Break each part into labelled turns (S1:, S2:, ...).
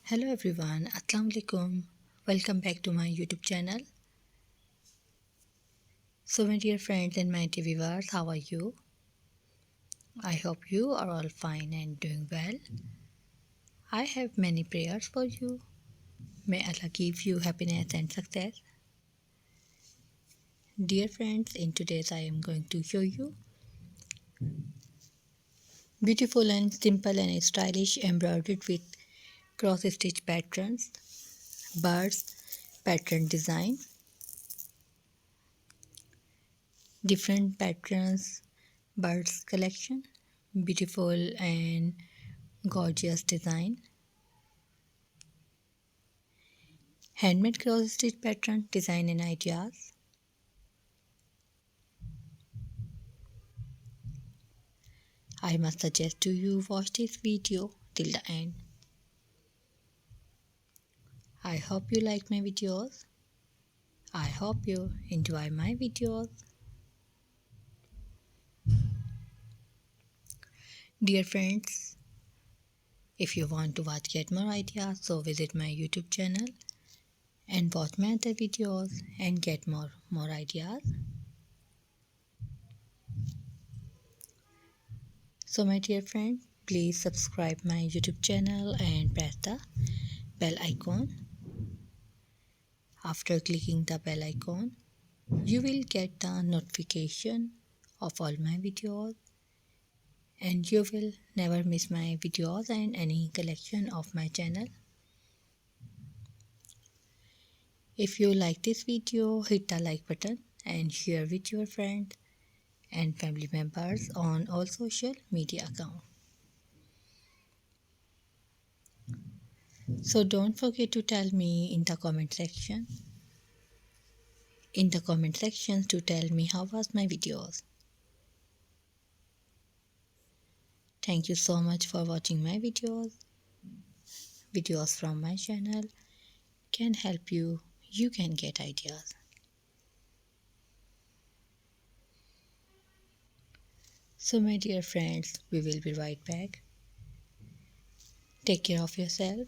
S1: Hello everyone, Assalamu alaikum. Welcome back to my YouTube channel. So, my dear friends and my dear viewers, how are you? I hope you are all fine and doing well. I have many prayers for you. May Allah give you happiness and success. Dear friends, in today's I am going to show you beautiful and simple and stylish embroidered with cross stitch patterns, birds, pattern design, different patterns, birds collection, beautiful and gorgeous design, handmade cross stitch pattern design and ideas. I must suggest to you watch this video till the end. I hope you like my videos. I hope you enjoy my videos. Dear friends, if you want to watch get more ideas, so visit my YouTube channel and watch my other videos and get more ideas. So my dear friend, please subscribe my YouTube channel and press the bell icon. After clicking the bell icon, you will get the notification of all my videos and you will never miss my videos and any collection of my channel. If you like this video, hit the like button and share with your friends and family members on all social media accounts. So don't forget to tell me in the comment section to tell me how was my videos. Thank you so much for watching my videos. Videos from my channel can help you. You can get ideas. So my dear friends, we will be right back. Take care of yourself.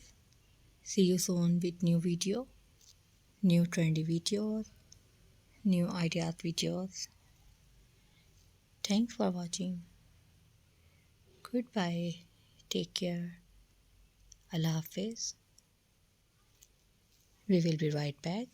S1: See you soon with new video, new trendy videos, new ideas videos. Thanks for watching. Goodbye. Take care. Allah Hafiz. We will be right back.